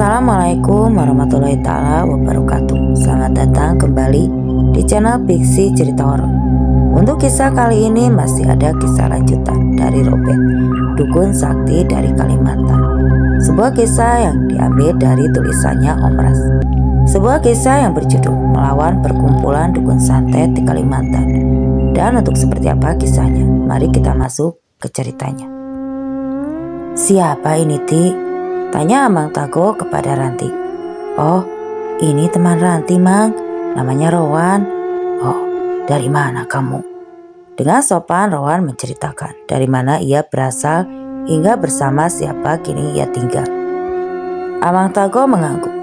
Assalamualaikum warahmatullahi taala wabarakatuh. Selamat datang kembali di channel Pixie Cerita Horor. Untuk kisah kali ini masih ada kisah lanjutan dari Robert, Dukun Sakti dari Kalimantan. Sebuah kisah yang diambil dari tulisannya Om Ras. Sebuah kisah yang berjudul Melawan Perkumpulan Dukun Santet di Kalimantan. Dan untuk seperti apa kisahnya, mari kita masuk ke ceritanya. Siapa ini, Ti? Tanya Amang Tago kepada Ranti. Oh, ini teman Ranti, Mang. Namanya Rowan. Oh, dari mana kamu? Dengan sopan Rowan menceritakan dari mana ia berasal hingga bersama siapa kini ia tinggal. Amang Tago mengangguk.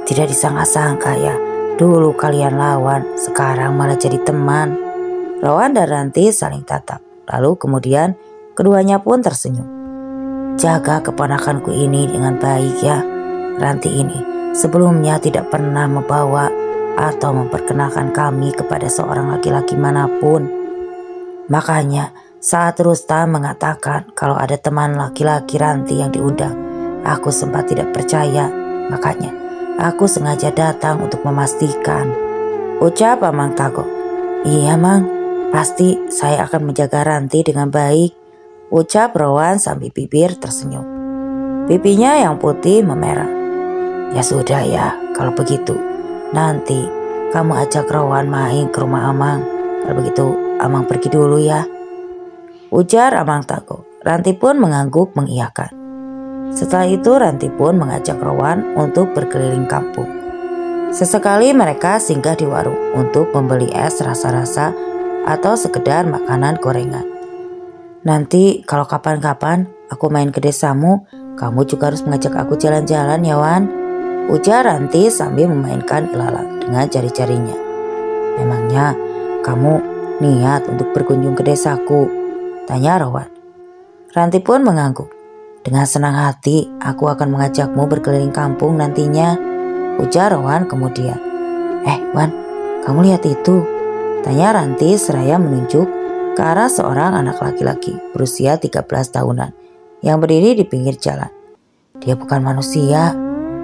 Tidak disangka-sangka ya, dulu kalian lawan, sekarang malah jadi teman. Rowan dan Ranti saling tatap. Lalu kemudian keduanya pun tersenyum. Jaga keponakanku ini dengan baik ya. Ranti ini sebelumnya tidak pernah membawa atau memperkenalkan kami kepada seorang laki-laki manapun. Makanya saat Rustam mengatakan kalau ada teman laki-laki Ranti yang diundang, aku sempat tidak percaya. Makanya aku sengaja datang untuk memastikan. Ucap Amang Tago. Iya, Mang, pasti saya akan menjaga Ranti dengan baik. Ucap Rowan sambil bibir tersenyum. Pipinya yang putih memerah. Ya sudah ya, kalau begitu nanti kamu ajak Rowan main ke rumah Amang. Kalau begitu Amang pergi dulu ya. Ujar Amang Tago. Ranti pun mengangguk mengiyakan. Setelah itu Ranti pun mengajak Rowan untuk berkeliling kampung. Sesekali mereka singgah di warung untuk membeli es rasa-rasa atau sekedar makanan gorengan. Nanti kalau kapan-kapan aku main ke desamu, kamu juga harus mengajak aku jalan-jalan ya, Wan. Ujar Ranti sambil memainkan ilalang dengan jari-jarinya. Memangnya kamu niat untuk berkunjung ke desaku? Tanya Rowan. Ranti pun mengangguk. Dengan senang hati aku akan mengajakmu berkeliling kampung nantinya. Ujar Rowan kemudian. Wan, kamu lihat itu? Tanya Ranti seraya menunjuk ke arah seorang anak laki-laki berusia 13 tahunan yang berdiri di pinggir jalan. Dia bukan manusia,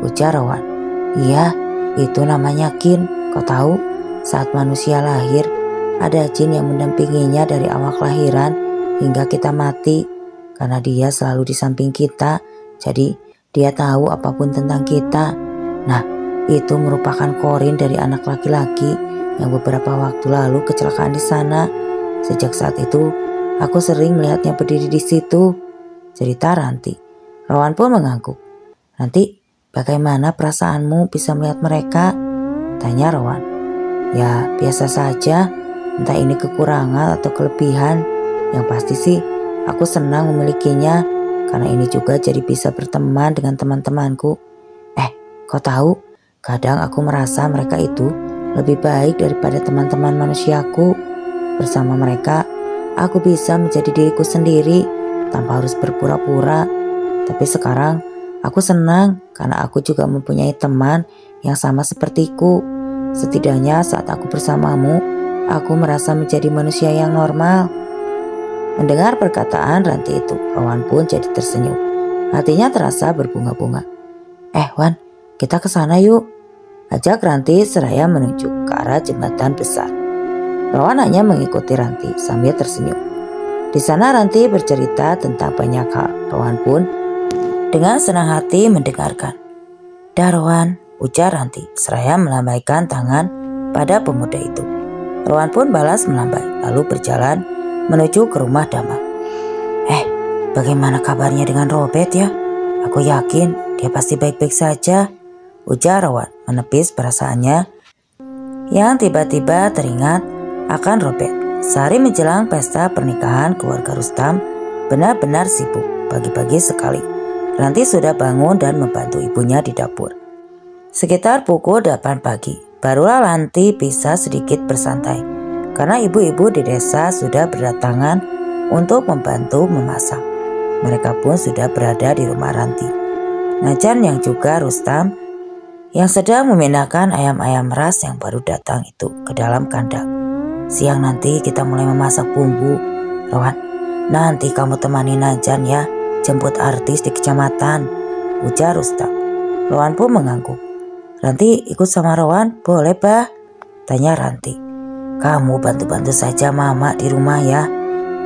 ujar Rowan. Iya, itu namanya Kin. Kau tahu, saat manusia lahir, ada jin yang mendampinginya dari awal kelahiran hingga kita mati. Karena dia selalu di samping kita, jadi dia tahu apapun tentang kita. Nah, itu merupakan Korin dari anak laki-laki yang beberapa waktu lalu kecelakaan di sana. Sejak saat itu, aku sering melihatnya berdiri di situ, cerita Ranti. Rowan pun mengangguk. Nanti, bagaimana perasaanmu bisa melihat mereka? Tanya Rowan. Ya, biasa saja. Entah ini kekurangan atau kelebihan. Yang pasti sih, aku senang memilikinya. Karena ini juga jadi bisa berteman dengan teman-temanku. Kau tahu, kadang aku merasa mereka itu lebih baik daripada teman-teman manusiaku. Bersama mereka, aku bisa menjadi diriku sendiri tanpa harus berpura-pura. Tapi sekarang aku senang karena aku juga mempunyai teman yang sama sepertiku. Setidaknya saat aku bersamamu, aku merasa menjadi manusia yang normal. Mendengar perkataan Ranti itu, Rowan pun jadi tersenyum. Hatinya terasa berbunga-bunga. Wan, kita ke sana yuk. Ajak Ranti seraya menunjuk ke arah jembatan besar. Rowan hanya mengikuti Ranti sambil tersenyum. Di sana Ranti bercerita tentang banyak hal. Rowan pun dengan senang hati mendengarkan. Dah Rowan, ujar Ranti seraya melambaikan tangan pada pemuda itu. Rowan pun balas melambai lalu berjalan menuju ke rumah Dama. Bagaimana kabarnya dengan Robert ya? Aku yakin dia pasti baik-baik saja, ujar Rowan menepis perasaannya yang tiba-tiba teringat akan Robert. Sehari menjelang pesta pernikahan keluarga Rustam benar-benar sibuk. Pagi-pagi sekali Ranti sudah bangun dan membantu ibunya di dapur. Sekitar pukul 8 pagi barulah Ranti bisa sedikit bersantai karena ibu-ibu di desa sudah berdatangan untuk membantu memasak. Mereka pun sudah berada di rumah Ranti. Najan yang juga Rustam yang sedang memindahkan ayam-ayam ras yang baru datang itu ke dalam kandang. Siang nanti kita mulai memasak bumbu. Rowan, nanti kamu temani Najan ya, jemput artis di kecamatan, ujar Rustam. Rowan pun mengangguk. Ranti ikut sama Rowan, boleh bah? Tanya Ranti. Kamu bantu-bantu saja mama di rumah ya.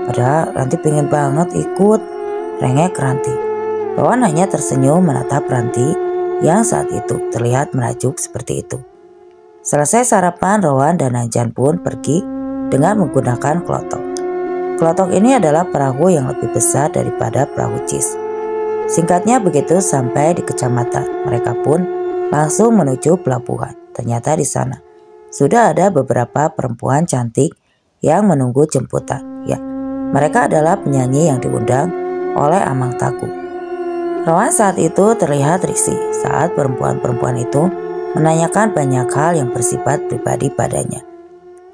Padahal Ranti pengen banget ikut, rengek Ranti. Rowan hanya tersenyum menatap Ranti yang saat itu terlihat merajuk seperti itu. Selesai sarapan, Rowan dan Anjan pun pergi dengan menggunakan klotok. Klotok ini adalah perahu yang lebih besar daripada perahu Cis. Singkatnya begitu sampai di kecamatan, mereka pun langsung menuju pelabuhan. Ternyata di sana sudah ada beberapa perempuan cantik yang menunggu jemputan. Ya, mereka adalah penyanyi yang diundang oleh Amang Taku. Rowan saat itu terlihat risih saat perempuan-perempuan itu menanyakan banyak hal yang bersifat pribadi padanya.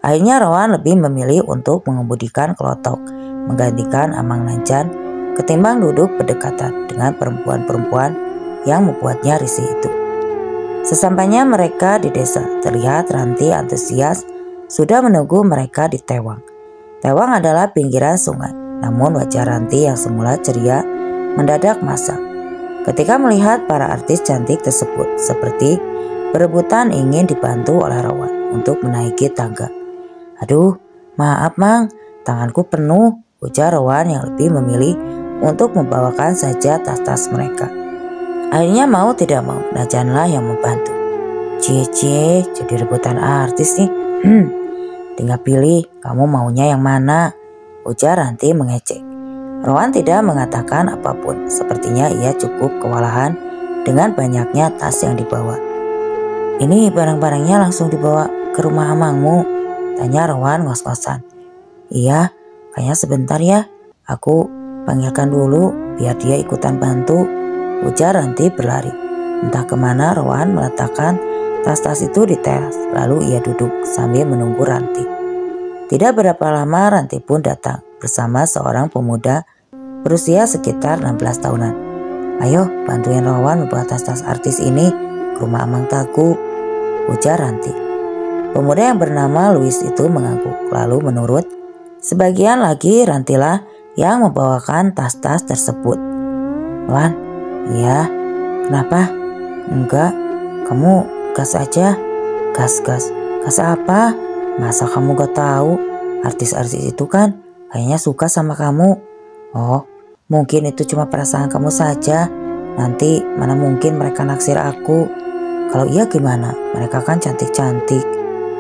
Akhirnya Rowan lebih memilih untuk mengemudikan klotok, menggantikan Amang Nanjan ketimbang duduk berdekatan dengan perempuan-perempuan yang membuatnya risih itu. Sesampainya mereka di desa, terlihat Ranti antusias sudah menunggu mereka di Tewang. Tewang adalah pinggiran sungai, namun wajah Ranti yang semula ceria mendadak masam ketika melihat para artis cantik tersebut seperti berebutan ingin dibantu oleh Rowan untuk menaiki tangga. Aduh, maaf Mang, tanganku penuh, ujar Rowan yang lebih memilih untuk membawakan saja tas-tas mereka. Akhirnya mau tidak mau, Nanjanlah yang membantu. Cie, jadi rebutan artis nih. Tinggal pilih, kamu maunya yang mana? Ujar Ranti mengecek. Rowan tidak mengatakan apapun, sepertinya ia cukup kewalahan dengan banyaknya tas yang dibawa. Ini barang-barangnya langsung dibawa ke rumah amangmu? Tanya Rowan ngos-ngosan. Iya, kayaknya sebentar ya, aku panggilkan dulu biar dia ikutan bantu, ujar Ranti berlari. Entah kemana Rowan meletakkan tas-tas itu di teras, lalu ia duduk sambil menunggu Ranti. Tidak berapa lama Ranti pun datang bersama seorang pemuda berusia sekitar 16 tahunan. Ayo bantuin Rowan membawa tas-tas artis ini ke rumah Amang Taku, ujar Ranti. Pemuda yang bernama Louis itu mengangguk lalu menurut. Sebagian lagi Rantilah yang membawakan tas-tas tersebut. Rowan, iya, kenapa? Enggak, kamu gas aja. Gas apa? Masa kamu gak tahu? Artis-artis itu kan kayaknya suka sama kamu. Oh, mungkin itu cuma perasaan kamu saja. Nanti mana mungkin mereka naksir aku. Kalau iya gimana? Mereka kan cantik-cantik,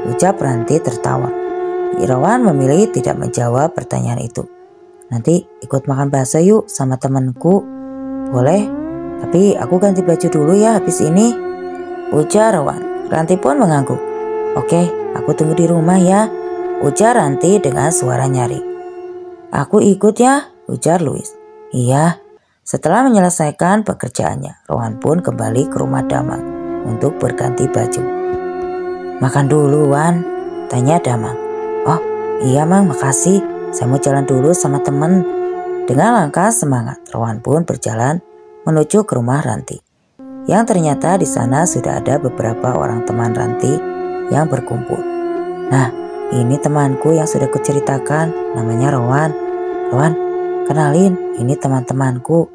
ucap Ranti tertawa. Rowan memilih tidak menjawab pertanyaan itu. Nanti ikut makan bakso yuk sama temanku. Boleh, tapi aku ganti baju dulu ya habis ini, ujar Rowan. Ranti pun mengangguk. Oke, aku tunggu di rumah ya, ujar Ranti dengan suara nyaring. Aku ikut ya, ujar Louis. Iya. Setelah menyelesaikan pekerjaannya, Rowan pun kembali ke rumah Damang untuk berganti baju. Makan dulu Wan, tanya Damang. Oh iya Mang, makasih, saya mau jalan dulu sama temen. Dengan langkah semangat, Rowan pun berjalan menuju ke rumah Ranti. Yang ternyata di sana sudah ada beberapa orang teman Ranti yang berkumpul. Nah, ini temanku yang sudah kuceritakan, namanya Rowan. Rowan, kenalin, ini teman-temanku.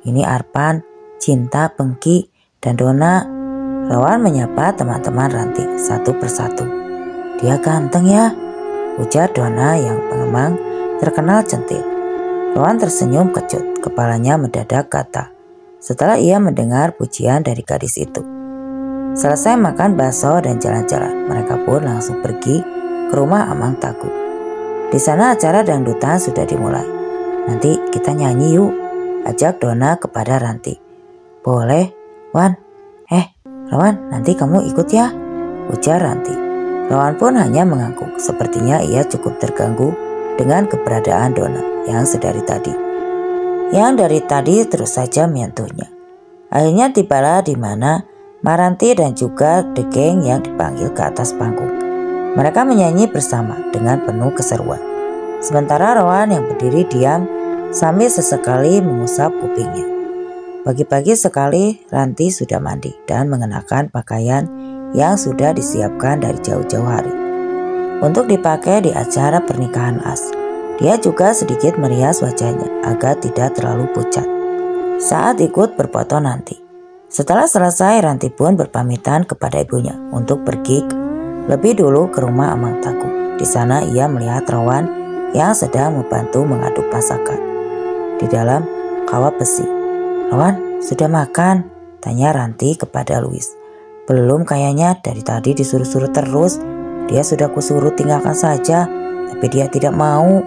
Ini Arpan, Cinta, Pengki, dan Dona. Rowan menyapa teman-teman Ranti satu persatu. Dia ganteng ya, ujar Dona yang memang terkenal centil. Rowan tersenyum kecut, kepalanya mendadak gatal setelah ia mendengar pujian dari gadis itu. Selesai makan bakso dan jalan-jalan, mereka pun langsung pergi ke rumah Amang Taku. Di sana acara dangdutan sudah dimulai. Nanti kita nyanyi yuk, ajak Dona kepada Ranti. Boleh, Wan. Rowan, nanti kamu ikut ya, ujar Ranti. Rowan pun hanya mengangguk, sepertinya ia cukup terganggu dengan keberadaan Dona yang sedari tadi. Yang dari tadi terus saja menyentuhnya. Akhirnya tibalah di mana Maranti dan juga The Gang yang dipanggil ke atas panggung. Mereka menyanyi bersama dengan penuh keseruan. Sementara Rowan yang berdiri diam sambil sesekali mengusap kupingnya. Pagi-pagi sekali Ranti sudah mandi dan mengenakan pakaian yang sudah disiapkan dari jauh-jauh hari untuk dipakai di acara pernikahan As. Dia juga sedikit merias wajahnya agar tidak terlalu pucat saat ikut berfoto nanti. Setelah selesai, Ranti pun berpamitan kepada ibunya untuk pergi lebih dulu ke rumah Amang Tagu. Di sana ia melihat Rowan yang sedang membantu mengaduk masakan di dalam kawah besi. "Rowan, sudah makan?" tanya Ranti kepada Louis. "Belum kayaknya, dari tadi disuruh-suruh terus. Dia sudah kusuruh tinggalkan saja, tapi dia tidak mau,"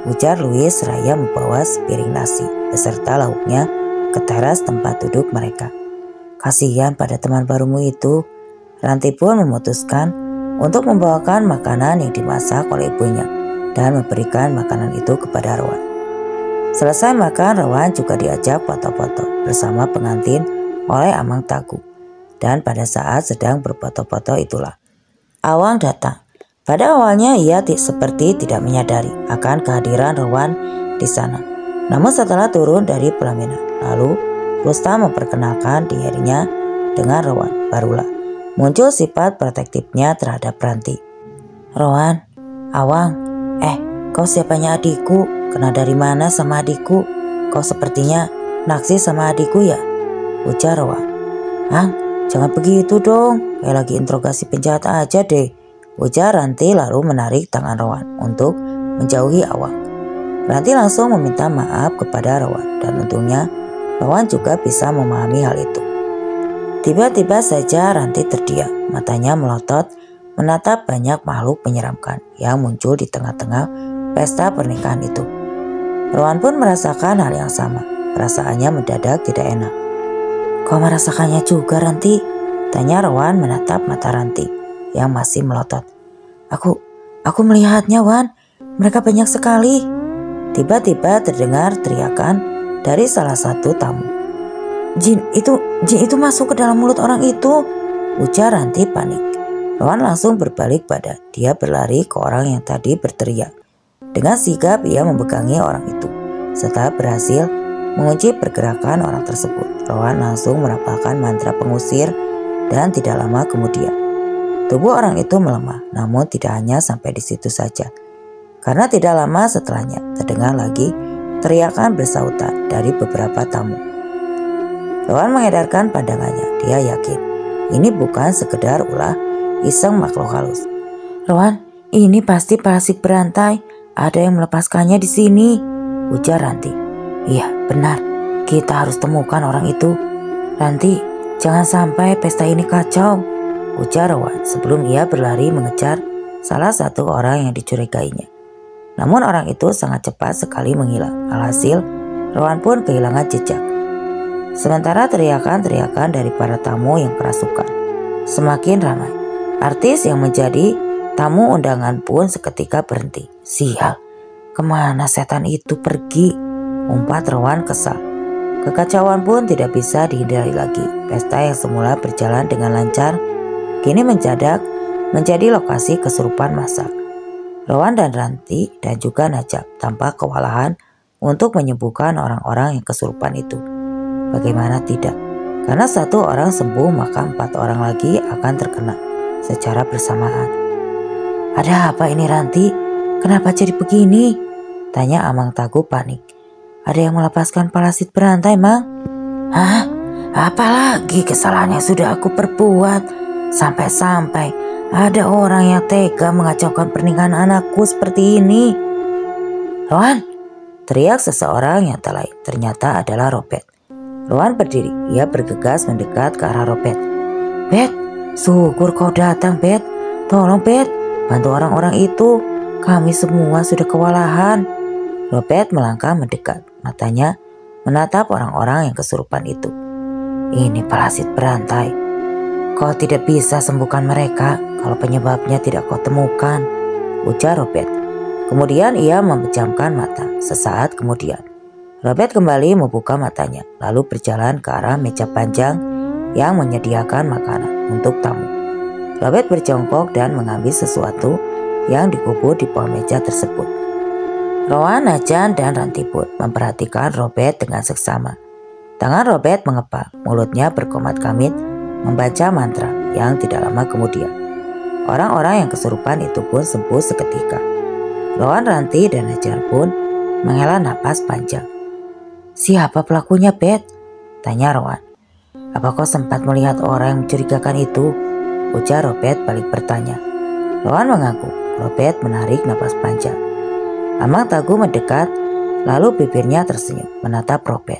ujar Louis seraya membawa sepiring nasi beserta lauknya ke teras tempat duduk mereka. "Kasihan pada teman barumu itu." Ranti pun memutuskan untuk membawakan makanan yang dimasak oleh ibunya dan memberikan makanan itu kepada Rowan. Selesai makan, Rowan juga diajak foto-foto bersama pengantin oleh Amang Tagu. Dan pada saat sedang berfoto-foto itulah Awang datang. Pada awalnya ia seperti tidak menyadari akan kehadiran Rowan di sana. Namun setelah turun dari pelaminan, lalu Rustam memperkenalkan dirinya dengan Rowan, barulah muncul sifat protektifnya terhadap Ranti. "Rowan, Awang, kau siapanya adikku? Kenal dari mana sama adikku? Kau sepertinya naksir sama adikku ya?" ujar Rowan. "Ang, jangan begitu dong, kayak lagi interogasi penjahat aja deh," ujar Ranti lalu menarik tangan Rowan untuk menjauhi Awang. Ranti langsung meminta maaf kepada Rowan dan untungnya Rowan juga bisa memahami hal itu. Tiba-tiba saja Ranti terdiam, matanya melotot menatap banyak makhluk menyeramkan yang muncul di tengah-tengah pesta pernikahan itu. Rowan pun merasakan hal yang sama, perasaannya mendadak tidak enak. "Kau merasakannya juga, Ranti?" tanya Rowan menatap mata Ranti yang masih melotot. Aku melihatnya, Wan. Mereka banyak sekali." Tiba-tiba terdengar teriakan dari salah satu tamu. Jin itu masuk ke dalam mulut orang itu," ujar Ranti panik. Rowan langsung berbalik badan. Dia berlari ke orang yang tadi berteriak. Dengan sigap ia mempegangi orang itu. Setelah berhasil mengunci pergerakan orang tersebut, Rowan langsung merapalkan mantra pengusir dan tidak lama kemudian tubuh orang itu melemah. Namun tidak hanya sampai di situ saja, karena tidak lama setelahnya terdengar lagi teriakan bersautan dari beberapa tamu. Rowan mengedarkan pandangannya. Dia yakin ini bukan sekedar ulah iseng makhluk halus. "Rowan, ini pasti parasit berantai. Ada yang melepaskannya di sini," ujar Ranti. "Iya, benar. Kita harus temukan orang itu. Ranti, jangan sampai pesta ini kacau," ujar Rowan sebelum ia berlari mengejar salah satu orang yang dicurigainya. Namun orang itu sangat cepat sekali menghilang. Alhasil, Rowan pun kehilangan jejak. Sementara teriakan-teriakan dari para tamu yang kerasukan semakin ramai. Artis yang menjadi tamu undangan pun seketika berhenti. "Sial, kemana setan itu pergi?" umpat Rowan kesal. Kekacauan pun tidak bisa dihindari lagi. Pesta yang semula berjalan dengan lancar kini menjadi lokasi kesurupan massal. Rowan dan Ranti dan juga Najab tampak kewalahan untuk menyembuhkan orang-orang yang kesurupan itu. Bagaimana tidak? Karena satu orang sembuh maka 4 orang lagi akan terkena secara bersamaan. "Ada apa ini, Ranti? Kenapa jadi begini?" tanya Amang Tagu panik. "Ada yang melepaskan parasit berantai, Mang?" "Hah? Apalagi kesalahan yang sudah aku perbuat? Sampai-sampai ada orang yang tega mengacaukan pernikahan anakku seperti ini." "Rowan!" teriak seseorang yang tak lain. Ternyata adalah Robert. Rowan berdiri. Ia bergegas mendekat ke arah Robert. "Bet, syukur kau datang, Bet. Tolong, Bet, bantu orang-orang itu. Kami semua sudah kewalahan." Robert melangkah mendekat. Matanya menatap orang-orang yang kesurupan itu. "Ini parasit berantai. Kau tidak bisa sembuhkan mereka kalau penyebabnya tidak kau temukan," ujar Robert. Kemudian ia memejamkan mata. Sesaat kemudian, Robert kembali membuka matanya, lalu berjalan ke arah meja panjang yang menyediakan makanan untuk tamu. Robert berjongkok dan mengambil sesuatu yang dikubur di bawah meja tersebut. Rowan, Najan, dan Ranti pun memperhatikan Robert dengan seksama. Tangan Robert mengepal, mulutnya berkomat-kamit membaca mantra yang tidak lama kemudian orang-orang yang kesurupan itu pun sembuh seketika. Rowan, Ranti, dan Najar pun menghela napas panjang. "Siapa pelakunya, Bet?" tanya Rowan. Apa kau sempat melihat orang yang mencurigakan itu? Ujar Robert balik bertanya. Rowan mengaku. Robert menarik napas panjang. Amang Tagu mendekat, lalu bibirnya tersenyum menatap Robert.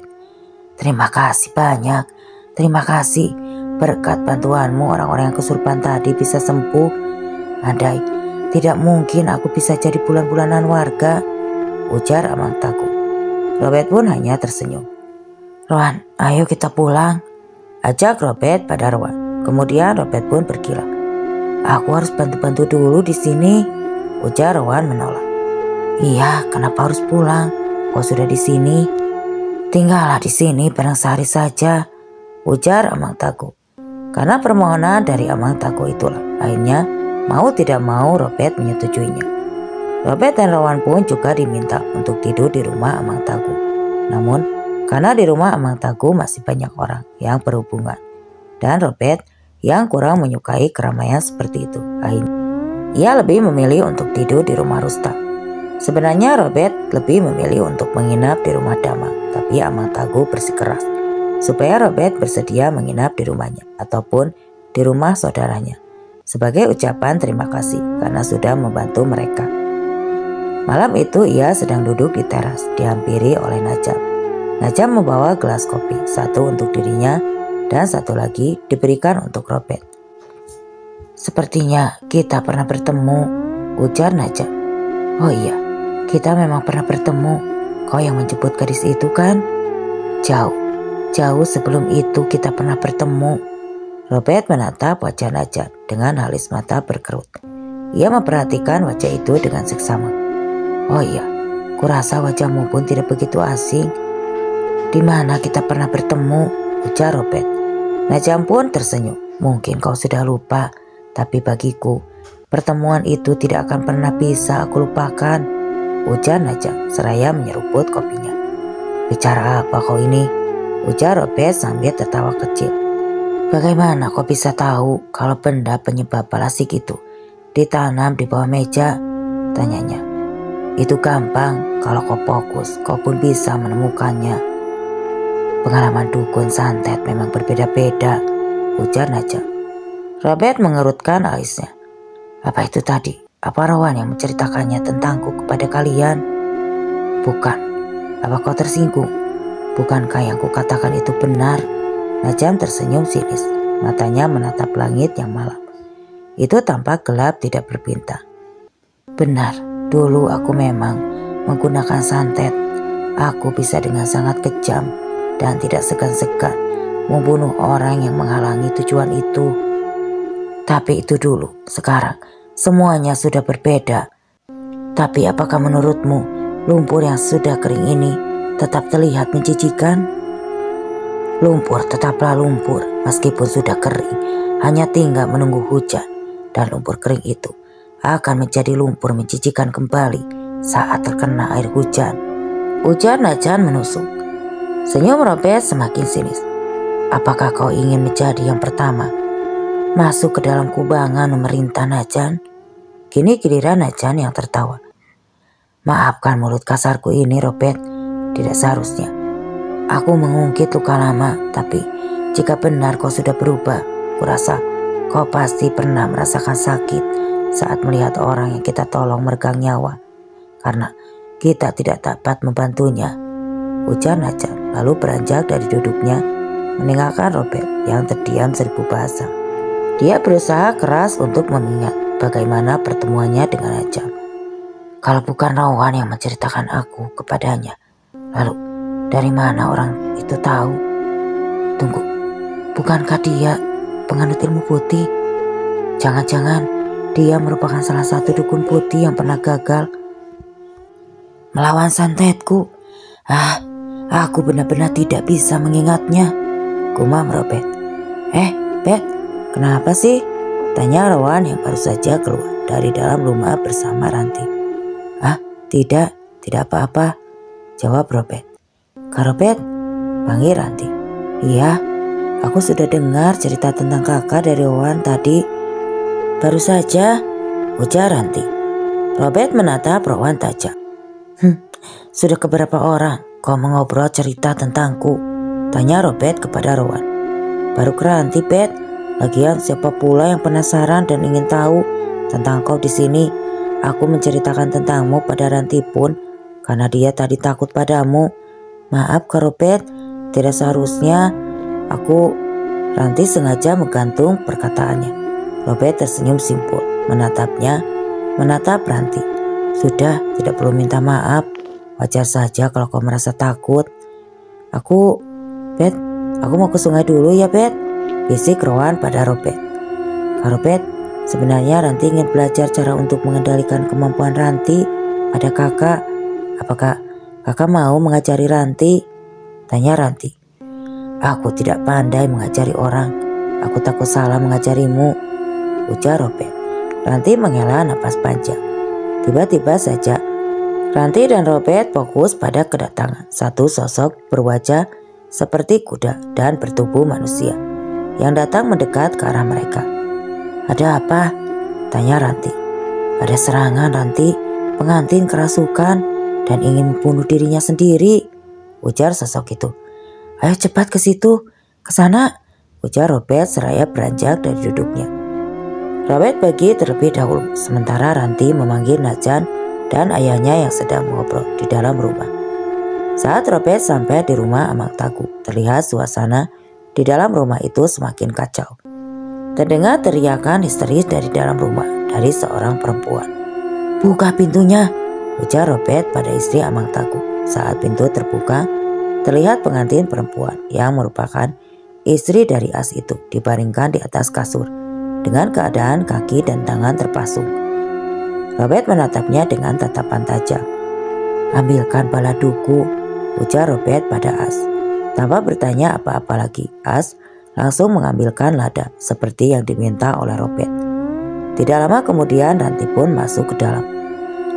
Terima kasih banyak. Terima kasih. Berkat bantuanmu orang-orang yang kesurupan tadi bisa sembuh. Andai tidak mungkin aku bisa jadi bulan-bulanan warga, ujar Amang Tagu. Robert pun hanya tersenyum. Rowan, ayo kita pulang, ajak Robert pada Rowan. Kemudian Robert pun berkilah. Aku harus bantu-bantu dulu di sini, ujar Rowan menolak. Iya, kenapa harus pulang? Kau sudah di sini. Tinggallah di sini barang sehari saja, ujar Amang Tagu. Karena permohonan dari Amang Tagu itulah, akhirnya mau tidak mau Robert menyetujuinya. Robert dan Rowan pun juga diminta untuk tidur di rumah Amang Tagu. Namun, karena di rumah Amang Tagu masih banyak orang yang berhubungan, dan Robert yang kurang menyukai keramaian seperti itu, akhirnya ia lebih memilih untuk tidur di rumah Rustam. Sebenarnya Robert lebih memilih untuk menginap di rumah Damang, tapi Amang Tagu bersikeras supaya Robert bersedia menginap di rumahnya ataupun di rumah saudaranya sebagai ucapan terima kasih karena sudah membantu mereka. Malam itu ia sedang duduk di teras dihampiri oleh Najam. Najam membawa gelas kopi, satu untuk dirinya dan satu lagi diberikan untuk Robert. Sepertinya kita pernah bertemu, ujar Najam. Oh iya, kita memang pernah bertemu. Kau yang menjemput gadis itu kan? Jauh sebelum itu kita pernah bertemu. Robert menatap wajah Najam dengan alis mata berkerut. Ia memperhatikan wajah itu dengan seksama. Oh iya, kurasa wajahmu pun tidak begitu asing. Di mana kita pernah bertemu? Ujar Robert. Najam pun tersenyum. Mungkin kau sudah lupa, tapi bagiku pertemuan itu tidak akan pernah bisa aku lupakan, ujar Najam seraya menyeruput kopinya. Bicara apa kau ini? Ujar Robert sambil tertawa kecil. Bagaimana kau bisa tahu kalau benda penyebab balasik itu ditanam di bawah meja? Tanyanya. Itu gampang, kalau kau fokus kau pun bisa menemukannya. Pengalaman dukun santet memang berbeda-beda, ujar Najam. Robert mengerutkan alisnya. Apa itu tadi? Apa Rowan yang menceritakannya tentangku kepada kalian? Bukan. Apa kau tersinggung? Bukankah yang kukatakan itu benar? Najam tersenyum sinis. Matanya menatap langit yang malam. Itu tampak gelap tidak berbintang. Benar, dulu aku memang menggunakan santet. Aku bisa dengan sangat kejam dan tidak segan-segan membunuh orang yang menghalangi tujuan itu. Tapi itu dulu, sekarang semuanya sudah berbeda. Tapi apakah menurutmu lumpur yang sudah kering ini tetap terlihat menjijikan? Lumpur tetaplah lumpur meskipun sudah kering, hanya tinggal menunggu hujan dan lumpur kering itu akan menjadi lumpur menjijikan kembali saat terkena air hujan, ujar Najam menusuk. Senyum Robert semakin sinis. Apakah kau ingin menjadi yang pertama masuk ke dalam kubangan memerintah, Najam? Kini giliran Najam yang tertawa. Maafkan mulut kasarku ini, Robert. Tidak seharusnya. Aku mengungkit luka lama, tapi jika benar kau sudah berubah, kurasa kau pasti pernah merasakan sakit saat melihat orang yang kita tolong meregang nyawa, karena kita tidak dapat membantunya, ujar Najam lalu beranjak dari duduknya meninggalkan Robert yang terdiam seribu bahasa. Dia berusaha keras untuk mengingat bagaimana pertemuannya dengan Najam. Kalau bukan Rowan yang menceritakan aku kepadanya, lalu dari mana orang itu tahu? Tunggu, bukankah dia penganut ilmu putih? Jangan-jangan dia merupakan salah satu dukun putih yang pernah gagal melawan santetku. Aku benar-benar tidak bisa mengingatnya, gumam Robert. Bet, kenapa sih? Tanya Rowan yang baru saja keluar dari dalam rumah bersama Ranti. Tidak apa-apa, jawab Robert. Kak Robert, panggil Ranti. Iya, aku sudah dengar cerita tentang kakak dari Rowan tadi. Baru saja, ujar Ranti. Robert menatap Rowan tajam. Sudah keberapa orang kau mengobrol cerita tentangku? Tanya Robert kepada Rowan. Baru ke Ranti, Bet. Lagian siapa pula yang penasaran dan ingin tahu tentang kau di sini? Aku menceritakan tentangmu pada Ranti pun karena dia tadi takut padamu. Maaf Kak Robert, tidak seharusnya aku. Ranti sengaja menggantung perkataannya. Robert tersenyum simpul, menatap Ranti. Sudah, tidak perlu minta maaf. Wajar saja kalau kau merasa takut. Aku mau ke sungai dulu ya, Bet, bisik Rowan pada Robert. Kak Robert, sebenarnya Ranti ingin belajar cara untuk mengendalikan kemampuan Ranti pada kakak. Apakah kakak mau mengajari Ranti? Tanya Ranti. Aku tidak pandai mengajari orang. Aku takut salah mengajarimu, ujar Robert. Ranti menghela napas panjang. Tiba-tiba saja Ranti dan Robert fokus pada kedatangan satu sosok berwajah seperti kuda dan bertubuh manusia yang datang mendekat ke arah mereka. Ada apa? Tanya Ranti. Ada serangan, Ranti. Pengantin kerasukan dan ingin membunuh dirinya sendiri, ujar sosok itu. Ayo cepat ke situ, ke sana, ujar Robert seraya beranjak dari duduknya. Robert pergi terlebih dahulu, sementara Ranti memanggil Najan dan ayahnya yang sedang ngobrol di dalam rumah. Saat Robert sampai di rumah Amang Tagu, terlihat suasana di dalam rumah itu semakin kacau. Terdengar teriakan histeris dari dalam rumah dari seorang perempuan. Buka pintunya, ujar Robert pada istri Amang Tagu. Saat pintu terbuka, terlihat pengantin perempuan yang merupakan istri dari As itu dibaringkan di atas kasur dengan keadaan kaki dan tangan terpasung. Robert menatapnya dengan tatapan tajam. Ambilkan baladuku, ujar Robert pada As. Tanpa bertanya apa-apa lagi, As langsung mengambilkan lada seperti yang diminta oleh Robert. Tidak lama kemudian Ranti pun masuk ke dalam.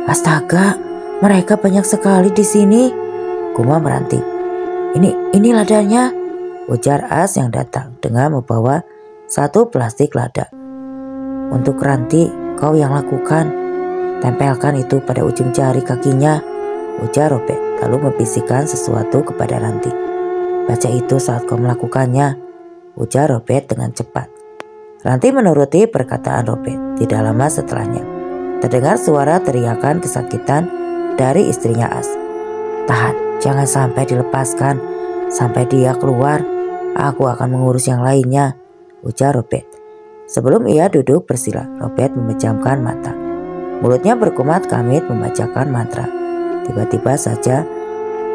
Astaga, mereka banyak sekali di sini, gumam Ranti. Ini ladanya, ujar As yang datang dengan membawa satu plastik lada. Untuk Ranti, kau yang lakukan. Tempelkan itu pada ujung jari kakinya, ujar Robert lalu membisikkan sesuatu kepada Ranti. Baca itu saat kau melakukannya, ujar Robert dengan cepat. Ranti menuruti perkataan Robert. Tidak lama setelahnya, terdengar suara teriakan kesakitan dari istrinya As. Tahan, jangan sampai dilepaskan. Sampai dia keluar, aku akan mengurus yang lainnya, ujar Robert. Sebelum ia duduk bersila, Robert memejamkan mata. Mulutnya berkumat kamit membacakan mantra. Tiba-tiba saja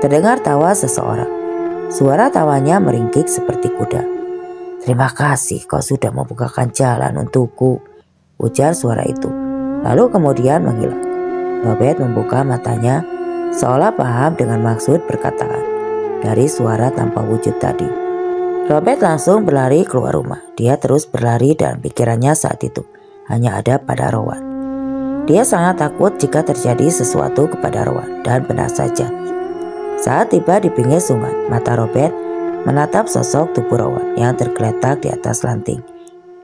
terdengar tawa seseorang. Suara tawanya meringkik seperti kuda. Terima kasih kau sudah membukakan jalan untukku, ujar suara itu. Lalu kemudian menghilang. Robert membuka matanya seolah paham dengan maksud perkataan dari suara tanpa wujud tadi. Robert langsung berlari keluar rumah. Dia terus berlari dan pikirannya saat itu hanya ada pada Rowan. Dia sangat takut jika terjadi sesuatu kepada Rowan dan benar saja. Saat tiba di pinggir sungai, mata Robert menatap sosok tubuh Rowan yang tergeletak di atas lanting.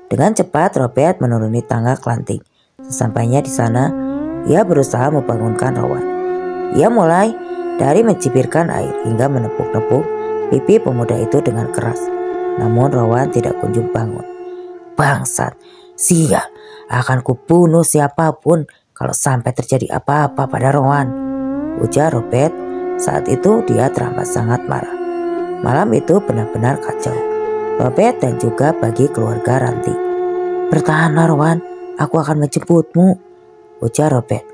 Dengan cepat Robert menuruni tangga lanting. Sesampainya di sana, ia berusaha membangunkan Rowan. Ia mulai dari mencibirkan air hingga menepuk-nepuk pipi pemuda itu dengan keras. Namun Rowan tidak kunjung bangun. Bangsat, sial, akan kubunuh siapapun kalau sampai terjadi apa-apa pada Rowan, ujar Robert. Saat itu dia teramat sangat marah. Malam itu benar-benar kacau. Robert dan juga bagi keluarga Ranti. Bertahanlah Rowan, aku akan menjemputmu, ujar Robert.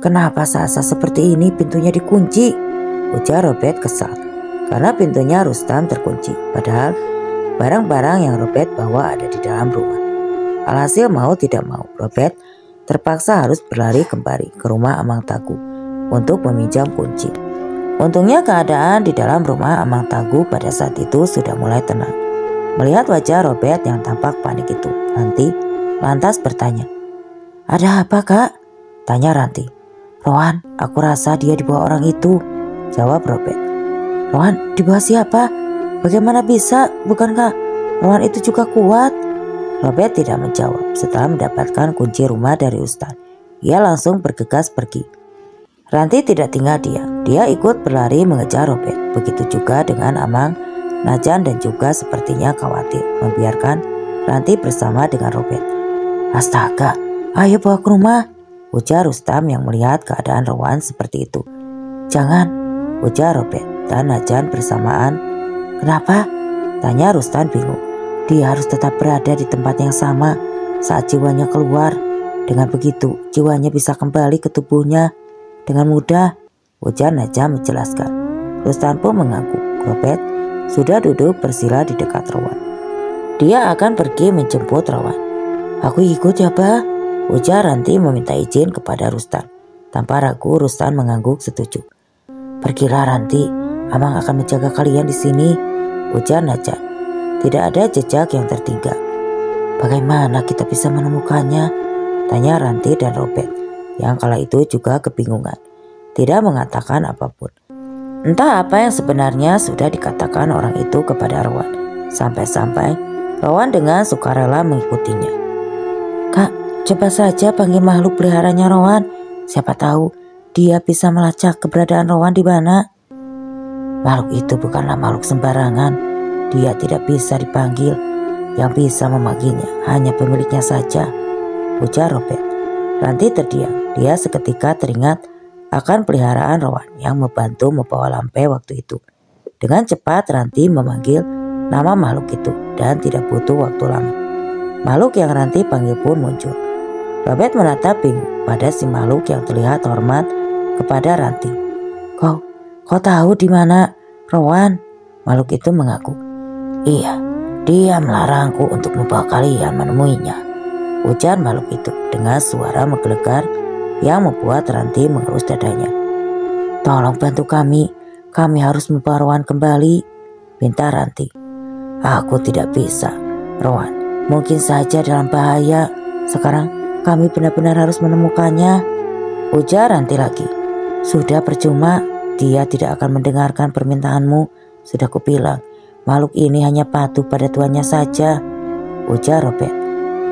Kenapa saat-saat seperti ini pintunya dikunci? Ujar Robert kesal. Karena pintunya Rustam terkunci. Padahal barang-barang yang Robert bawa ada di dalam rumah. Alhasil mau tidak mau, Robert terpaksa harus berlari kembali ke rumah Amang Tagu untuk meminjam kunci. Untungnya keadaan di dalam rumah Amang Tagu pada saat itu sudah mulai tenang. Melihat wajah Robert yang tampak panik itu, Ranti lantas bertanya. Ada apa kak? Tanya Ranti. Rowan, aku rasa dia dibawa orang itu, jawab Robert. Rowan, dibawa siapa? Bagaimana bisa? Bukankah Rowan itu juga kuat? Robert tidak menjawab. Setelah mendapatkan kunci rumah dari Ustaz, ia langsung bergegas pergi. Ranti tidak tinggal diam. Dia ikut berlari mengejar Robert. Begitu juga dengan Amang Najan dan juga sepertinya khawatir membiarkan Ranti bersama dengan Robert. "Astaga, ayo bawa ke rumah," ujar Rustam yang melihat keadaan Rowan seperti itu. "Jangan," ujar Robert dan Najan bersamaan. "Kenapa?" tanya Rustam bingung. Dia harus tetap berada di tempat yang sama saat jiwanya keluar. Dengan begitu, jiwanya bisa kembali ke tubuhnya dengan mudah, ujar Najan menjelaskan. Rustam pun mengangguk. Robert sudah duduk bersila di dekat Rowan. Dia akan pergi menjemput Rowan. "Aku ikut ya, Bah," ujar Ranti meminta izin kepada Rustam. Tanpa ragu, Rustam mengangguk setuju. "Pergilah Ranti, Amang akan menjaga kalian di sini," ujar Najan. Tidak ada jejak yang tertinggal. "Bagaimana kita bisa menemukannya?" tanya Ranti dan Robert, yang kala itu juga kebingungan, tidak mengatakan apapun. Entah apa yang sebenarnya sudah dikatakan orang itu kepada Rowan, sampai-sampai Rowan dengan sukarela mengikutinya. "Kak, coba saja panggil makhluk peliharanya Rowan. Siapa tahu dia bisa melacak keberadaan Rowan di mana." "Makhluk itu bukanlah makhluk sembarangan. Dia tidak bisa dipanggil. Yang bisa memanggilnya hanya pemiliknya saja," ujar Robert. Ranti terdiam. Dia seketika teringat akan peliharaan Rowan yang membantu membawa lampe waktu itu. Dengan cepat Ranti memanggil nama makhluk itu dan tidak butuh waktu lama. Makhluk yang Ranti panggil pun muncul. Robert menatap bingung pada si makhluk yang terlihat hormat kepada Ranti. Kau tahu di mana Rowan?" Makhluk itu mengaku. "Iya, dia melarangku untuk membawa kalian menemuinya," ujar makhluk itu dengan suara menggelegar yang membuat Ranti mengerus dadanya. "Tolong bantu kami harus membawa Rowan kembali," minta Ranti. "Aku tidak bisa, Rowan mungkin saja dalam bahaya. Sekarang kami benar-benar harus menemukannya," ujar Ranti lagi. "Sudah percuma, dia tidak akan mendengarkan permintaanmu. Sudah kubilang, makhluk ini hanya patuh pada tuannya saja," ujar Robert.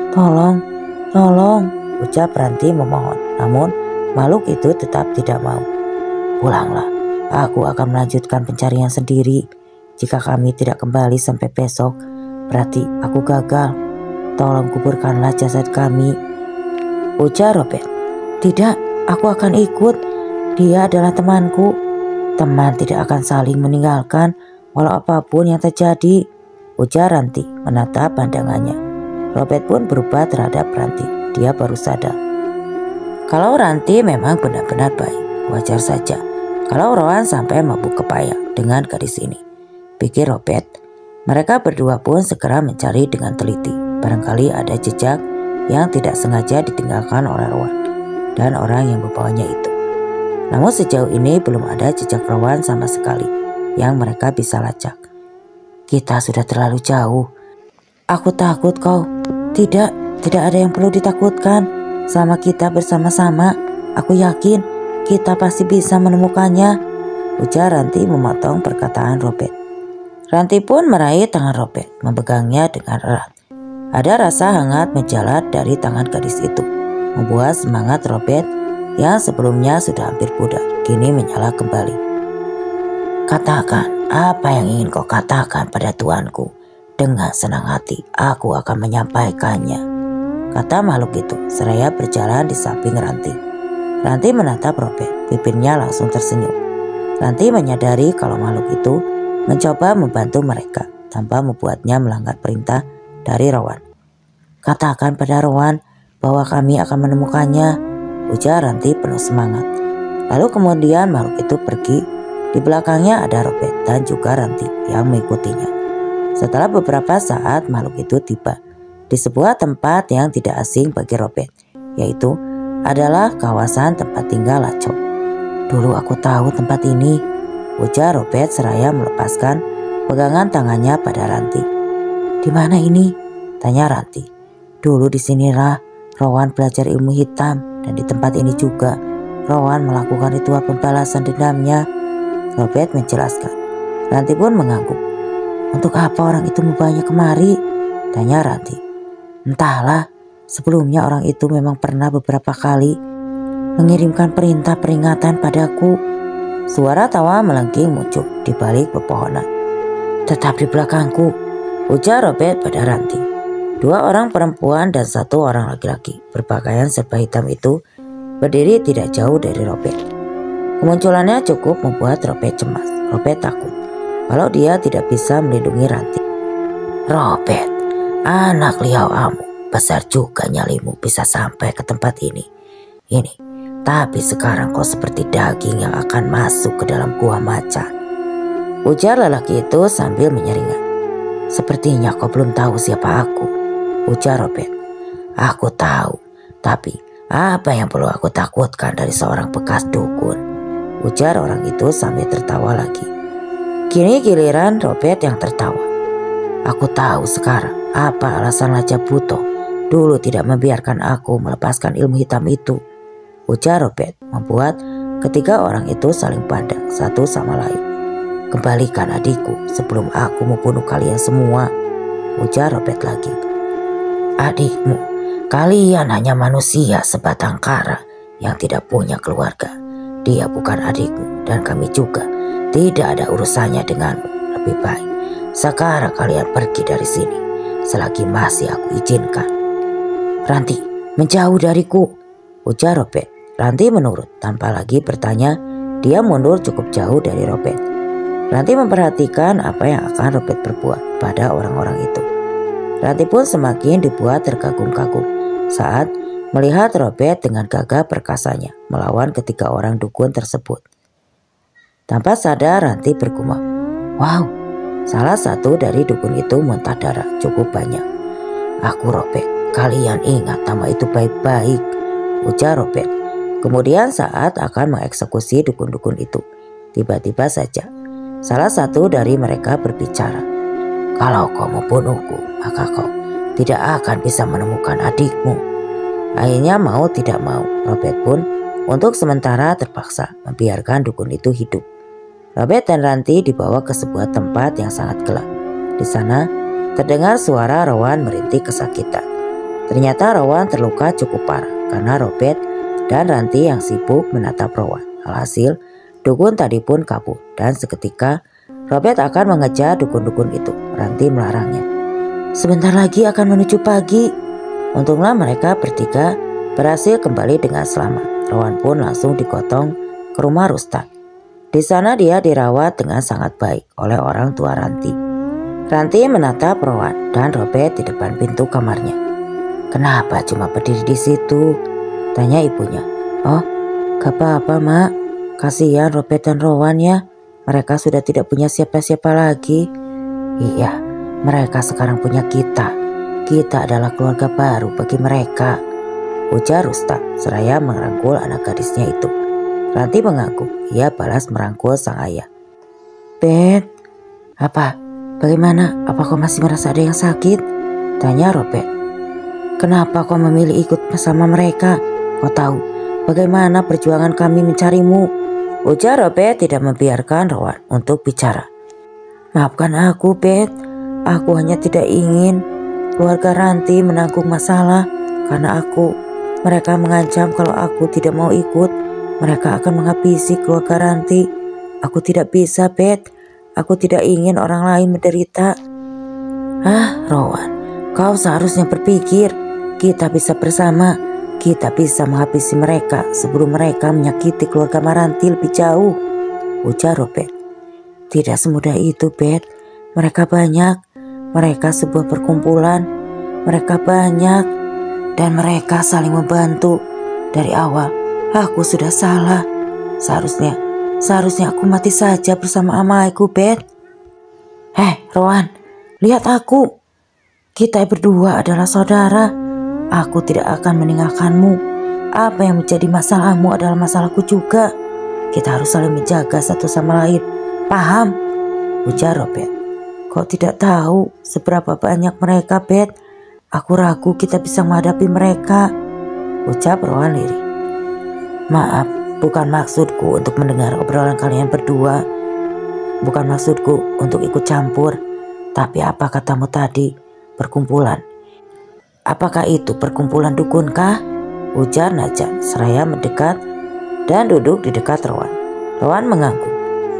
Tolong, ucap Ranti memohon. Namun makhluk itu tetap tidak mau. "Pulanglah, aku akan melanjutkan pencarian sendiri. Jika kami tidak kembali sampai besok, berarti aku gagal. Tolong kuburkanlah jasad kami," ujar Robert. "Tidak, aku akan ikut. Dia adalah temanku. Teman tidak akan saling meninggalkan walau apapun yang terjadi," ujar Ranti menatap pandangannya. Robert pun berubah terhadap Ranti. Dia baru sadar kalau Ranti memang benar-benar baik. Wajar saja kalau Rowan sampai mabuk kepayang dengan gadis ini, pikir Robert. Mereka berdua pun segera mencari dengan teliti. Barangkali ada jejak yang tidak sengaja ditinggalkan oleh Rowan dan orang yang membawanya itu. Namun sejauh ini belum ada jejak Rowan sama sekali yang mereka bisa lacak. "Kita sudah terlalu jauh. Aku takut kau." Tidak ada yang perlu ditakutkan. Sama kita bersama-sama, aku yakin kita pasti bisa menemukannya, ujar Ranti memotong perkataan Robert. Ranti pun meraih tangan Robert, memegangnya dengan erat. Ada rasa hangat menjalar dari tangan gadis itu, membuat semangat Robert yang sebelumnya sudah hampir pudar, kini menyala kembali. "Katakan apa yang ingin kau katakan pada tuanku. Dengan senang hati aku akan menyampaikannya," kata makhluk itu seraya berjalan di samping Ranti. Ranti menatap Robert, bibirnya langsung tersenyum. Ranti menyadari kalau makhluk itu mencoba membantu mereka tanpa membuatnya melanggar perintah dari Rowan. "Katakan pada Rowan bahwa kami akan menemukannya," ujar Ranti penuh semangat. Lalu kemudian makhluk itu pergi. Di belakangnya ada Robert dan juga Ranti yang mengikutinya. Setelah beberapa saat makhluk itu tiba di sebuah tempat yang tidak asing bagi Robert, yaitu adalah kawasan tempat tinggal Laco. "Dulu aku tahu tempat ini," ujar Robert seraya melepaskan pegangan tangannya pada Ranti. "Di mana ini?" tanya Ranti. "Dulu di sinilah Rowan belajar ilmu hitam, dan di tempat ini juga Rowan melakukan ritual pembalasan dendamnya," Robert menjelaskan. Ranti pun mengangguk. "Untuk apa orang itu membawanya kemari?" tanya Ranti. "Entahlah, sebelumnya orang itu memang pernah beberapa kali mengirimkan perintah peringatan padaku." Suara tawa melengking muncul di balik pepohonan. Tetap di belakangku, ujar Robert pada Ranti. 2 orang perempuan dan 1 orang laki-laki berpakaian serba hitam itu berdiri tidak jauh dari Robert. Kemunculannya cukup membuat Robert cemas. Robert takut kalau dia tidak bisa melindungi Ranti. Robert, anak liau kamu, besar juga nyalimu bisa sampai ke tempat ini. Tapi sekarang kau seperti daging yang akan masuk ke dalam gua macan, ujar lelaki itu sambil menyeringai. Sepertinya kau belum tahu siapa aku, ujar Robert. Aku tahu, tapi apa yang perlu aku takutkan dari seorang bekas dukun, ujar orang itu sambil tertawa lagi. Kini giliran Robert yang tertawa. Aku tahu sekarang apa alasan Raja Buto dulu tidak membiarkan aku melepaskan ilmu hitam itu, ujar Robert, membuat ketiga orang itu saling pandang satu sama lain. Kembalikan adikku sebelum aku membunuh kalian semua, ujar Robert lagi. Adikmu? Kalian hanya manusia sebatang kara yang tidak punya keluarga. Dia bukan adikmu dan kami juga tidak ada urusannya denganmu. Lebih baik sekarang kalian pergi dari sini selagi masih aku izinkan. Ranti, menjauh dariku, ujar Robert. Ranti menurut tanpa lagi bertanya. Dia mundur cukup jauh dari Robert. Ranti memperhatikan apa yang akan Robert perbuat pada orang-orang itu. Ranti pun semakin dibuat terkagum-kagum saat melihat Robert dengan gagah perkasanya melawan ketiga orang dukun tersebut. Tanpa sadar Ranti bergumam, wow, salah satu dari dukun itu muntah darah cukup banyak. Aku Robert, kalian ingat nama itu baik-baik, ujar Robert. Kemudian saat akan mengeksekusi dukun-dukun itu, tiba-tiba saja salah satu dari mereka berbicara. Kalau kau membunuhku, maka kau tidak akan bisa menemukan adikmu. Akhirnya mau tidak mau, Robert pun untuk sementara terpaksa membiarkan dukun itu hidup. Robert dan Ranti dibawa ke sebuah tempat yang sangat gelap. Di sana terdengar suara Rowan merintih kesakitan. Ternyata Rowan terluka cukup parah karena Robert dan Ranti yang sibuk menatap Rowan. Alhasil dukun tadi pun kabur dan seketika Robert akan mengejar dukun-dukun itu. Ranti melarangnya. Sebentar lagi akan menuju pagi. Untunglah mereka bertiga berhasil kembali dengan selamat. Rowan pun langsung digotong ke rumah Rustan. Di sana dia dirawat dengan sangat baik oleh orang tua Ranti. Ranti menatap Rowan dan Robert di depan pintu kamarnya. Kenapa cuma berdiri di situ? Tanya ibunya. Oh, gak apa-apa mak. Kasihan Robert dan Rowan ya. Mereka sudah tidak punya siapa-siapa lagi. Iya, mereka sekarang punya kita. Kita adalah keluarga baru bagi mereka, ujar Rustam seraya merangkul anak gadisnya itu. Ranti mengangguk. Ia balas merangkul sang ayah. Bet, apa? Bagaimana? Apa kau masih merasa ada yang sakit? Tanya Robert. Kenapa kau memilih ikut bersama mereka? Kau tahu bagaimana perjuangan kami mencarimu, ujar Robert tidak membiarkan Rowan untuk bicara. Maafkan aku, Bet. Aku hanya tidak ingin keluarga Ranti menanggung masalah karena aku. Mereka mengancam kalau aku tidak mau ikut, mereka akan menghabisi keluarga Ranti. Aku tidak bisa, Bet. Aku tidak ingin orang lain menderita. Rowan, kau seharusnya berpikir kita bisa bersama. Kita bisa menghabisi mereka sebelum mereka menyakiti keluarga Maranti lebih jauh, ujar Robert. Tidak semudah itu, Bet. Mereka banyak. Mereka sebuah perkumpulan. Mereka banyak. Dan mereka saling membantu. Dari awal, aku sudah salah. Seharusnya aku mati saja bersama amaiku, Bet. Rowan, lihat aku. Kita berdua adalah saudara. Aku tidak akan meninggalkanmu. Apa yang menjadi masalahmu adalah masalahku juga. Kita harus saling menjaga satu sama lain. Paham? Ujar Robert. Kau tidak tahu seberapa banyak mereka, Bet. Aku ragu kita bisa menghadapi mereka, ucap Rowan lirih. Maaf, bukan maksudku untuk mendengar obrolan kalian berdua. Bukan maksudku untuk ikut campur. Tapi apa katamu tadi? Perkumpulan. Apakah itu perkumpulan dukunkah? Ujar Najan seraya mendekat dan duduk di dekat Rowan. Rowan mengangguk.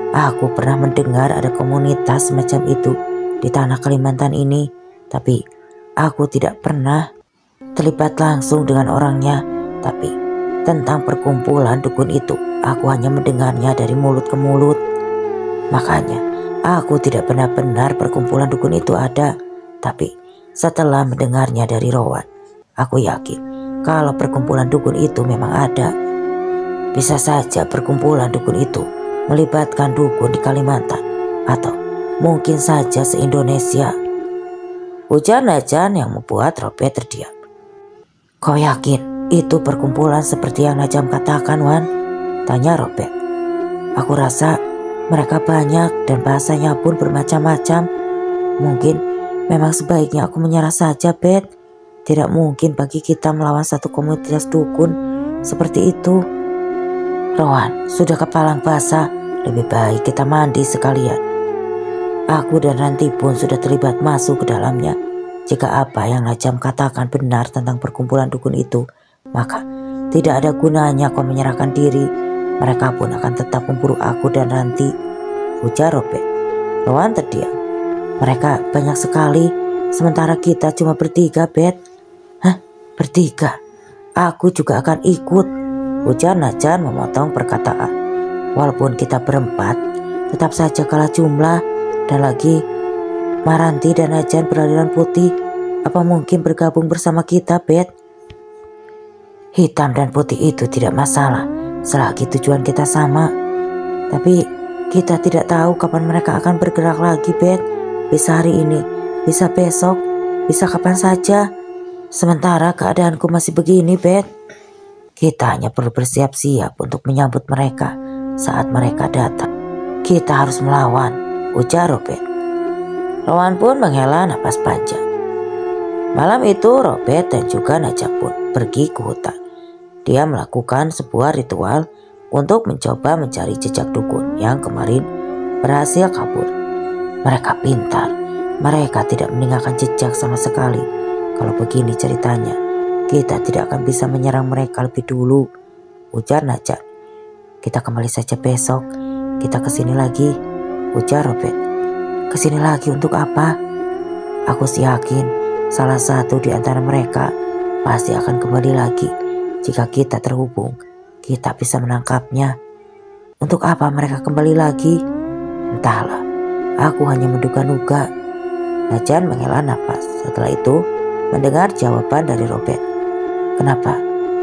Aku pernah mendengar ada komunitas semacam itu di tanah Kalimantan ini, tapi aku tidak pernah terlibat langsung dengan orangnya. Tapi tentang perkumpulan dukun itu, aku hanya mendengarnya dari mulut ke mulut. Makanya aku tidak benar-benar perkumpulan dukun itu ada. Tapi setelah mendengarnya dari Rowan, aku yakin kalau perkumpulan dukun itu memang ada. Bisa saja perkumpulan dukun itu melibatkan dukun di Kalimantan, atau mungkin saja se-Indonesia. Ujar Najjan yang membuat Robert terdiam. Kau yakin itu perkumpulan seperti yang Najam katakan, Wan? Tanya Robert. Aku rasa mereka banyak dan bahasanya pun bermacam-macam. Mungkin memang sebaiknya aku menyerah saja, Bet. Tidak mungkin bagi kita melawan satu komunitas dukun seperti itu. Rowan, sudah kepalang basah. Lebih baik kita mandi sekalian. Aku dan Ranti pun sudah terlibat masuk ke dalamnya. Jika apa yang Najam katakan benar tentang perkumpulan dukun itu, maka tidak ada gunanya kau menyerahkan diri. Mereka pun akan tetap memburu aku dan Ranti. Ujar Robert. Rowan terdiam. Mereka banyak sekali, sementara kita cuma bertiga, Bet. Hah? Bertiga? Aku juga akan ikut. Ujar Najjan memotong perkataan. Walaupun kita berempat, tetap saja kalah jumlah. Dan lagi, Maranti dan Najjan beraliran putih. Apa mungkin bergabung bersama kita, Bet? Hitam dan putih itu tidak masalah selagi tujuan kita sama. Tapi kita tidak tahu kapan mereka akan bergerak lagi, Bet. Bisa hari ini, bisa besok, bisa kapan saja. Sementara keadaanku masih begini, Bet. Kita hanya perlu bersiap-siap untuk menyambut mereka saat mereka datang. Kita harus melawan, ujar Robert. Rowan pun menghela napas panjang. Malam itu Robert dan juga Najam pun pergi ke hutan. Dia melakukan sebuah ritual untuk mencoba mencari jejak dukun yang kemarin berhasil kabur. Mereka pintar, mereka tidak meninggalkan jejak sama sekali. Kalau begini ceritanya, kita tidak akan bisa menyerang mereka lebih dulu, ujar Najjan. Kita kembali saja besok. Kita kesini lagi, ujar Robert. Kesini lagi untuk apa? Aku sih yakin salah satu di antara mereka pasti akan kembali lagi. Jika kita terhubung, kita bisa menangkapnya. Untuk apa mereka kembali lagi? Entahlah, aku hanya menduga-duga. Najjan menghela napas. Setelah itu mendengar jawaban dari Robert.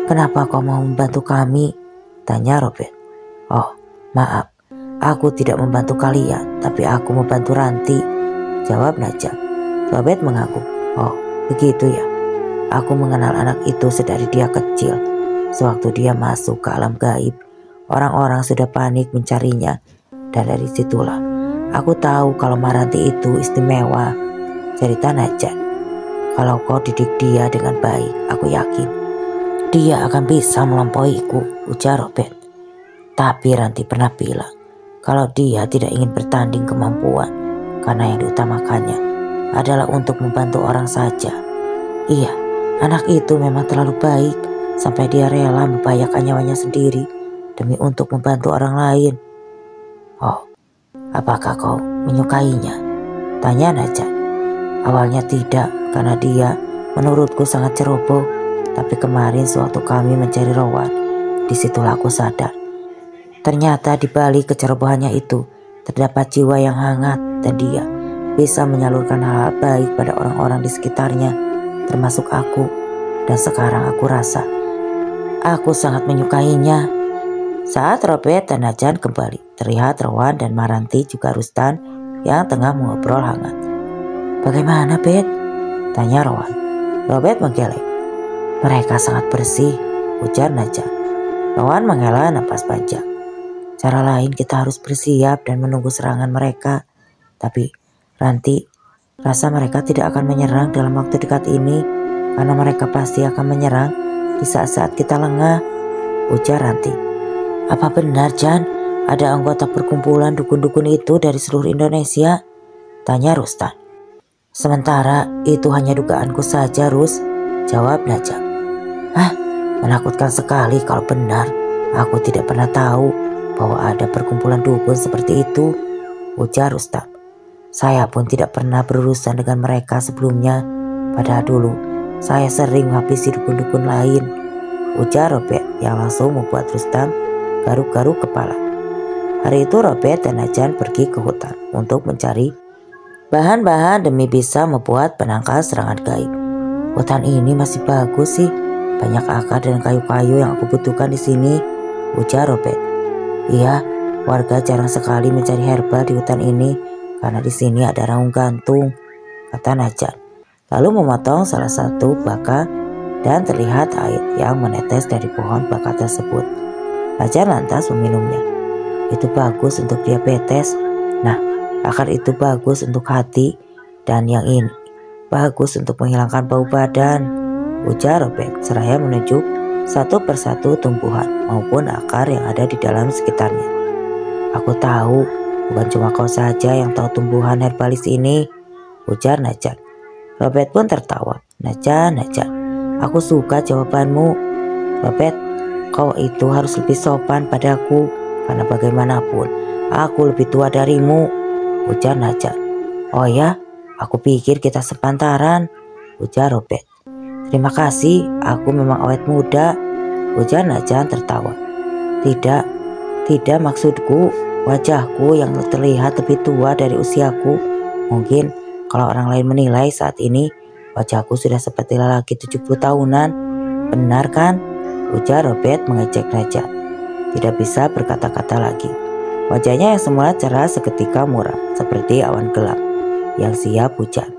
Kenapa kau mau membantu kami? Tanya Robert. Oh, maaf, aku tidak membantu kalian, tapi aku membantu Ranti, jawab Najjan. Robert mengangguk. Oh, begitu ya. Aku mengenal anak itu sedari dia kecil. Sewaktu dia masuk ke alam gaib, orang-orang sudah panik mencarinya. Dan dari situlah aku tahu kalau Maranti itu istimewa, cerita Najjan. Kalau kau didik dia dengan baik, aku yakin dia akan bisa melampauiku, ujar Robert. Tapi Ranti pernah bilang kalau dia tidak ingin bertanding kemampuan, karena yang diutamakannya adalah untuk membantu orang saja. Iya, anak itu memang terlalu baik sampai dia rela membahayakan nyawanya sendiri demi untuk membantu orang lain. Oh, apakah kau menyukainya? Tanya Najjan. Awalnya tidak, karena dia menurutku sangat ceroboh. Tapi kemarin sewaktu kami mencari Rowan, disitulah aku sadar. Ternyata di balik kecerobohannya itu terdapat jiwa yang hangat dan dia bisa menyalurkan hal-hal baik pada orang-orang di sekitarnya, termasuk aku. Dan sekarang aku rasa aku sangat menyukainya. Saat Robert dan Najjan kembali, terlihat Rowan dan Maranti juga Rustan yang tengah mengobrol hangat. Bagaimana, Bet? Tanya Rowan. Robert menggeleng. Mereka sangat bersih, ujar Najjan. Rowan menghela napas panjang. Cara lain kita harus bersiap dan menunggu serangan mereka. Tapi Ranti, rasa mereka tidak akan menyerang dalam waktu dekat ini, karena mereka pasti akan menyerang di saat-saat kita lengah, ujar Ranti. Apa benar, Jan? Ada anggota perkumpulan dukun-dukun itu dari seluruh Indonesia? Tanya Rustan. Sementara itu hanya dugaanku saja, Rus, jawab Najam. Menakutkan sekali kalau benar. Aku tidak pernah tahu bahwa ada perkumpulan dukun seperti itu, ujar Rustam. Saya pun tidak pernah berurusan dengan mereka sebelumnya. Padahal dulu saya sering menghabisi dukun-dukun lain, ujar Robert yang langsung membuat Rustam garuk-garuk kepala. Hari itu Robert dan Najan pergi ke hutan untuk mencari bahan-bahan demi bisa membuat penangkal serangan gaib. Hutan ini masih bagus sih, banyak akar dan kayu-kayu yang aku butuhkan di sini, ujar Robert. Iya, warga jarang sekali mencari herbal di hutan ini karena di sini ada raung gantung, kata Najan. Lalu memotong salah satu baka dan terlihat air yang menetes dari pohon baka tersebut. Najan lantas meminumnya. Itu bagus untuk diabetes. Nah, akar itu bagus untuk hati, dan yang ini bagus untuk menghilangkan bau badan, ujar Robert seraya menunjuk satu persatu tumbuhan maupun akar yang ada di dalam sekitarnya. Aku tahu, bukan cuma kau saja yang tahu tumbuhan herbalis ini, ujar Najan. Robert pun tertawa. Najan, aku suka jawabanmu. Robert, kau itu harus lebih sopan padaku, karena bagaimanapun aku lebih tua darimu, ujar Najan. Oh ya? Aku pikir kita sepantaran, ujar Robert. Terima kasih, aku memang awet muda, ujar Najan tertawa. Tidak maksudku, wajahku yang terlihat lebih tua dari usiaku. Mungkin kalau orang lain menilai saat ini, wajahku sudah seperti lelaki 70 tahunan. Benar kan? Ujar Robert mengejek Najan. Tidak bisa berkata-kata lagi. Wajahnya yang semula cerah seketika muram, seperti awan gelap yang siap hujan.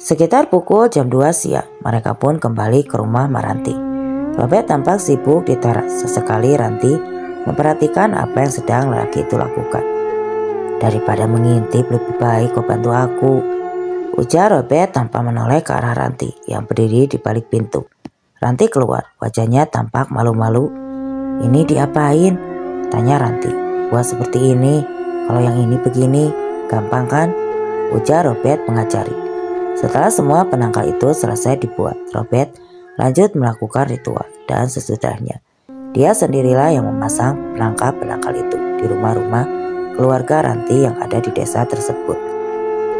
Sekitar pukul jam 2 siang, mereka pun kembali ke rumah Maranti. Robert tampak sibuk di teras. Sesekali Ranti memperhatikan apa yang sedang lelaki itu lakukan. Daripada mengintip, lebih baik kau bantu aku, ujar Robert tanpa menoleh ke arah Ranti yang berdiri di balik pintu. Ranti keluar, wajahnya tampak malu-malu. Ini diapain? Tanya Ranti. Buat seperti ini, kalau yang ini begini, gampang kan? Ujar Robert mengajari. Setelah semua penangkal itu selesai dibuat, Robert lanjut melakukan ritual dan sesudahnya dia sendirilah yang memasang perangkap penangkal itu di rumah-rumah keluarga Ranti yang ada di desa tersebut.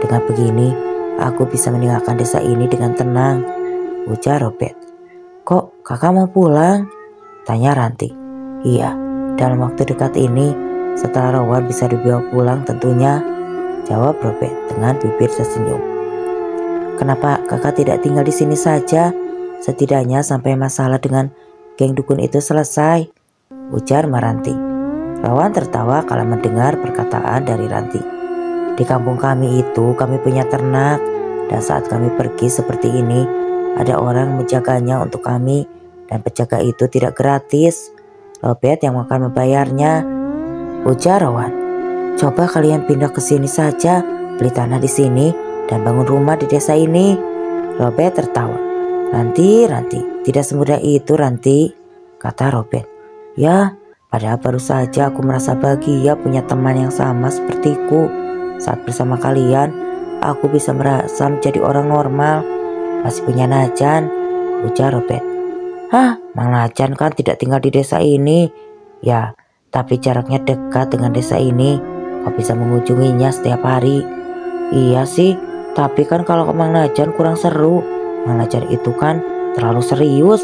Dengan begini, aku bisa meninggalkan desa ini dengan tenang, ujar Robert. Kok kakak mau pulang? Tanya Ranti. Iya, dalam waktu dekat ini, setelah Rowan bisa dibawa pulang tentunya, jawab Robert dengan bibir tersenyum. Kenapa kakak tidak tinggal di sini saja? Setidaknya sampai masalah dengan geng dukun itu selesai, ujar Maranti. Rowan tertawa kala mendengar perkataan dari Ranti. Di kampung kami itu kami punya ternak, dan saat kami pergi seperti ini, ada orang menjaganya untuk kami, dan penjaga itu tidak gratis. Robert yang akan membayarnya, ujar Rowan. Coba kalian pindah ke sini saja, beli tanah di sini, dan bangun rumah di desa ini. Robert tertawa. Ranti, tidak semudah itu Ranti, kata Robert. Ya, padahal baru saja aku merasa bahagia punya teman yang sama sepertiku. Saat bersama kalian, aku bisa merasa menjadi orang normal. Masih punya Najan, ujar Robert. Hah, Mang Najan kan tidak tinggal di desa ini. Ya, tapi jaraknya dekat dengan desa ini. Kau bisa mengunjunginya setiap hari. Iya sih, tapi kan kalau ke Mang Najan kurang seru. Mang Najan itu kan terlalu serius,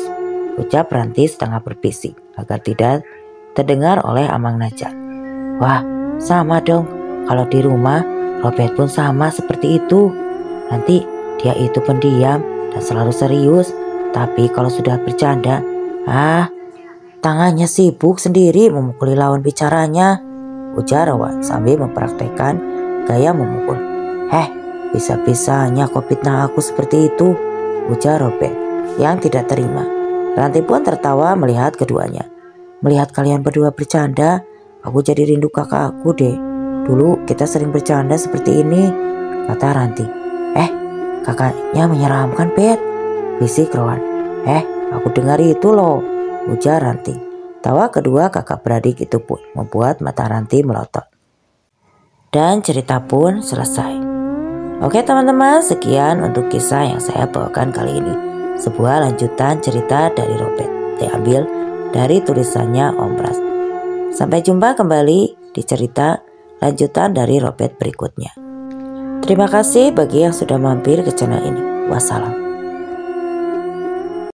ucap Ranti setengah berbisik agar tidak terdengar oleh Amang Najan. Wah, sama dong. Kalau di rumah, Robert pun sama seperti itu. Nanti dia itu pendiam dan selalu serius. Tapi kalau sudah bercanda, tangannya sibuk sendiri memukuli lawan bicaranya, ujar Rowan sambil mempraktekkan gaya memukul. Bisa-bisanya kau fitnah aku seperti itu, ujar Robert yang tidak terima. Ranti pun tertawa melihat keduanya. Melihat kalian berdua bercanda, aku jadi rindu kakak aku deh. Dulu kita sering bercanda seperti ini, kata Ranti. Kakaknya menyeramkan, Bet, bisik Rowan. Aku dengar itu loh, ujar Ranti. Tawa kedua kakak beradik itu pun membuat mata Ranti melotot. Dan cerita pun selesai. Oke teman-teman, sekian untuk kisah yang saya bawakan kali ini. Sebuah lanjutan cerita dari Robert, diambil dari tulisannya Om Pras. Sampai jumpa kembali di cerita lanjutan dari Robert berikutnya. Terima kasih bagi yang sudah mampir ke channel ini. Wassalam.